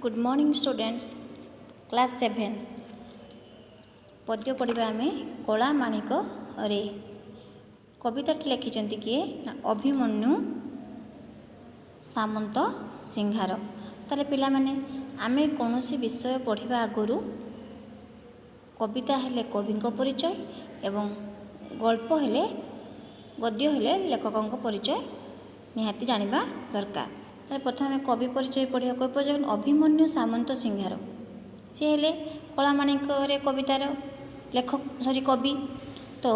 Good morning students class 7 पद्य पढ़ा आम कला माणिक रे कविताटी लिखिं किए ना अभिमन्यु सामंत सिंहार। ताले पिला माने आमे कौन सी विषय पढ़ा आगु कविता हेले कवि परिचय एवं गल्प हेले गद्य हेले लेखकों परिचय निहाती जानिबा दरकार। ताले प्रथम आम कवि परिचय पढ़ा। कवि परिचय अभिमन्यु सामंत सिंहार सी हेले कलामाणिक रे कवितार लेखक कवि। तो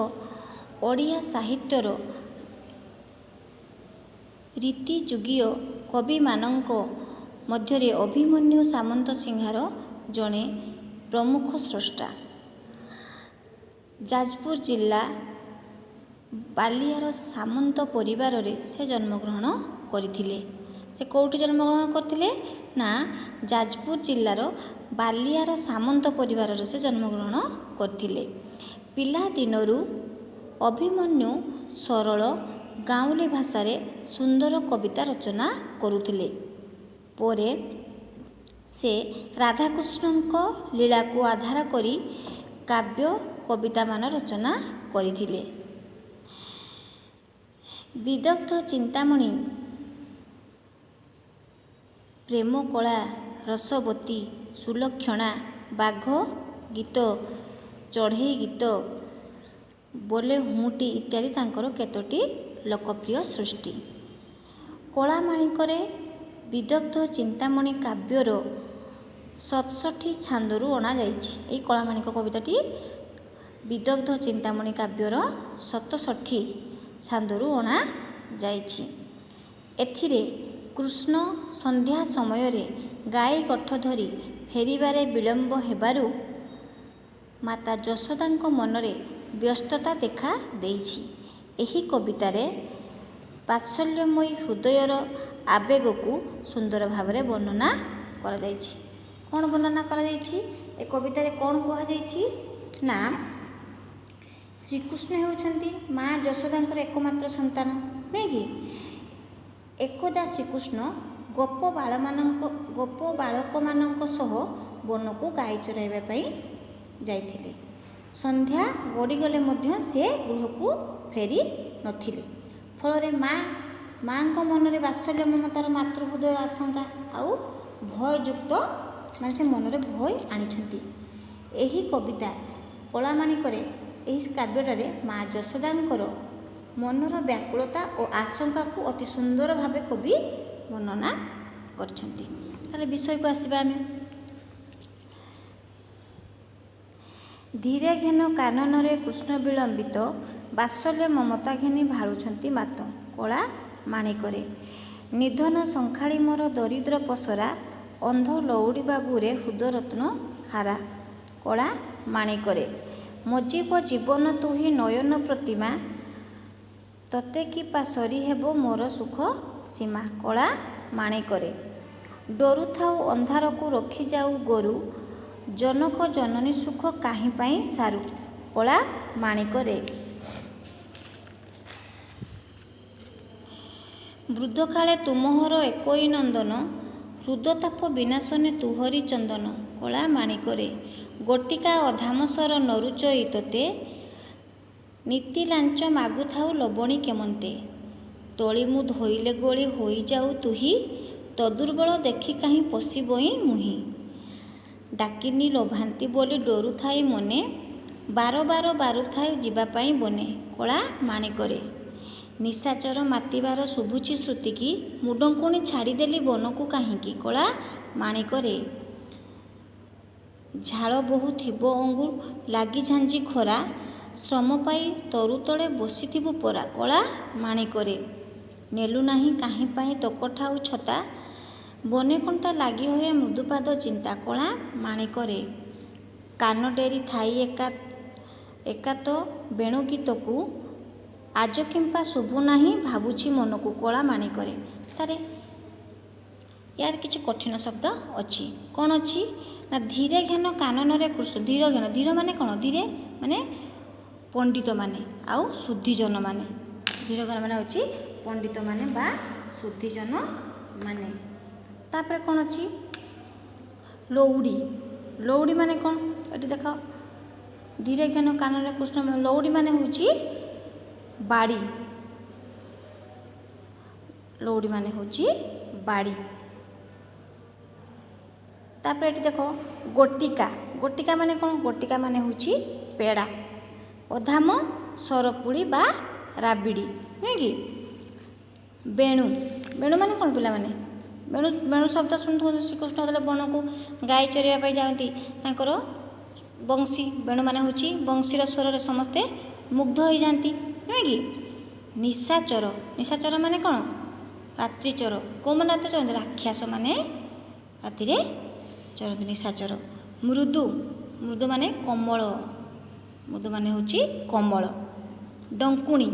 ओडिया साहित्यर रीतिजुगीय कवि मानक मध्यरे अभिमन्यु सामंत सिंहार जड़े प्रमुख स्रष्टा। जाजपुर जिला बालियार सामंत परिवार रे से जन्मग्रहण करथिले। से कौटी जन्मग्रहण करथिले ना जाजपुर जिलार बालियार सामंत परिवार रे से जन्मग्रहण करथिले। पिला दिनरु अभिमन्यु सरल गाँवली भाषा रे सुंदर कविता रचना करुथिले। पोरे से राधाकृष्णଙ୍କ लीला को आधार करी काव्य कविता मान रचना करथिले। विदग्ध चिंतामणि प्रेम कला रसवती सुलक्षणा बाघ गीत चढ़ई गीत बोले हुटी इत्यादि तांकर केतोटी लोकप्रिय सृष्टि। कलामाणिकरे विदग्ध चिंतामणि काव्यर 67 छांदरू अणा जाइछि। एई कलामाणिक कविताटी विदग्ध चिंतामणि काव्यर 67 छांदरू अणा जाइछि। एथिरे कृष्ण संध्या समय रे गाई गठ धरी फेरिबारे विलंब हेबारु माता यशोदांक मनरे व्यस्तता देखा देइछि। एही कवितारे वात्सल्यमयी हृदयर आवेग को सुंदर भावरे वर्णना करा जाइछि। कौन वर्णना करा जाइछि? ए कवितारे कौन कहा जाइछि ना श्रीकृष्ण हेउछन्ति माँ यशोदांकर एकमात्र संतान नहीं कि एकदा श्रीकृष्ण गोप बालक मानक सह वन को गाई चराइबा पई जाइथिले। संध्या गड़ीगले मध्य से गृह को फेरी नथिले। फल माँ मन में वात्सल्य ममतार मातृहृदय आशंका आउ भययुक्त मान से मन में भय आनिछन्ति। एही कविता कलामाणिकरे एही काव्यटारे माँ यशोदांकर मनर व्याकुलता और आशंका को अति सुंदर भावे कवि वर्णना करछन्ति। ताले विषय को आसीबा आमे। धीरे घेन काननरे कृष्ण विलंबित वात्सल्य ममता घेनी भाळुछन्ति मात कला माणिकरे। निधन संखाळी मोर दरिद्र पसरा अंध लौड़ी बाबूरे हृदरत्न हारा कला माणिकरे। मजीव जीवन तुही नयन प्रतिमा तते कि पासरी हेबो मोर सुख सीमा कला माणिकरे। डरु थाउ अंधार को रखी जाऊ गोरु जनक जननी सुख काहीं पाई सारू कला माणिकरे। वृद्ध काले तुमहर एकोई नंदन हृदताप विनाशने तुहरी चंदन कला माणिकरे। गोटिका अधामसर नरुचई तोते नीति लांच मागु थाउ लबणी केमंते तोଳି मु धोइले गोली होई जाऊ तुही तो दुर्बल देखी कहीं पशिबई मुही डाकिनी लोभांती बोली डरु थाई मने बार बार बारु थाई जीवापाई बने कला माणिकरे। निशाचर मातिबार शुभुची श्रुति की मुडंकुणी छाड़ीदेली बन को कहीं कला माणिकरे। झाड़ बहु थिबो अंगुर लागी झांझी खरा श्रम पाई तरु तले बसिथिबु परा कला माणिकरे। नेलु नाही काहीं पाई तकठाऊ छता बने कंटा लागी होए मृदुपाद चिंता कला माणिकरे। कान डेरी थाई एका तो बेणु गीत को आज किंपा शुभु नाही भाबुछि मन को कला माणिकरे। तारे यार किछि कठिन शब्द अछि। कौन अछि ना धीरे घेन काननरे कृष्ण धीर घेन धीर माने कौन धीरे माने पंडित माने आउ शुद्धिजन माने धीर घेन माने होछि पंडित माने बा शुद्धिजन माने। तापर कौन अछि ଲଉଡ଼ି ଲଉଡ଼ି ମାନେ କ'ଣ ଏଠି ଦେଖ ଧୀରେ ଘନ କାନରେ କୃଷ୍ଣ ଲଉଡ଼ି ମାନେ ହେଉଛି ବାଡ଼ି ଲଉଡ଼ି ମାନେ ହେଉଛି ବାଡ଼ି। ତାପରେ ଏଠି ଦେଖ ଗୋଟିକା ଗୋଟିକା ମାନେ କ'ଣ ଗୋଟିକା ମାନେ ହେଉଛି ପେଡ଼ା ଅଧାମ ସରପୁଳି ବା ରାବିଡ଼ି ନୁହେଁ କି। ବେଣୁ ବେଣୁ ମାନେ କ'ଣ ପିଲାମାନେ ବେଣୁ ବେଣୁ ଶବ୍ଦ ଶୁଣୁଥିବ ଶ୍ରୀକୃଷ୍ଣ ଯେତେବେଳେ ବଣକୁ ଗାଈ ଚରିବା ପାଇଁ ଯାଆନ୍ତି ତାଙ୍କର ବଂଶୀ ବେଣୁ ମାନେ ହେଉଛି ବଂଶୀର ସ୍ୱରରେ ସମସ୍ତେ ମୁଗ୍ଧ ହୋଇଯାଆନ୍ତି ନୁହେଁ କି। ନିଶାଚର ନିଶାଚର ମାନେ କ'ଣ ରାତ୍ରିଚର କେଉଁମାନେ ରାତିରେ ଚରନ୍ତି ରାକ୍ଷସ ମାନେ ରାତିରେ ଚରନ୍ତି ନିଶାଚର। ମୃଦୁ ମୃଦୁ ମାନେ କମଳ ମୃଦୁ ମାନେ ହେଉଛି କମଳ। ଡଙ୍କୁଣି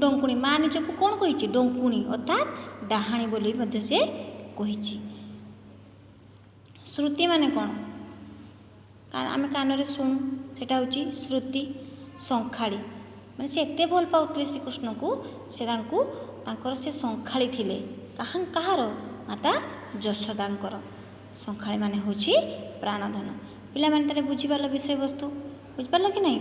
ଡଙ୍କୁଣି ମା ନିଜକୁ କ'ଣ କହିଛି ଡଙ୍କୁଣି ଅର୍ଥାତ୍ ଡାହାଣୀ ବୋଲି ମଧ୍ୟ ସେ କହିଛି। ଶ୍ରୁତି ମାନେ କ'ଣ ଆମେ କାନରେ ଶୁଣୁ ସେଇଟା ହେଉଛି ଶ୍ରୁତି। ଶଙ୍ଖାଳି ମାନେ ସେ ଏତେ ଭଲ ପାଉଥିଲେ ଶ୍ରୀକୃଷ୍ଣକୁ ସେ ତାଙ୍କର ସେ ଶଙ୍ଖାଳି ଥିଲେ କାହାର ମାତା ଯଶୋଦାଙ୍କର। ଶଙ୍ଖାଳି ମାନେ ହେଉଛି ପ୍ରାଣଧନ। ପିଲାମାନେ ତାହେଲେ ବୁଝିପାରିଲ ବିଷୟବସ୍ତୁ ବୁଝିପାରିଲ କି ନାହିଁ।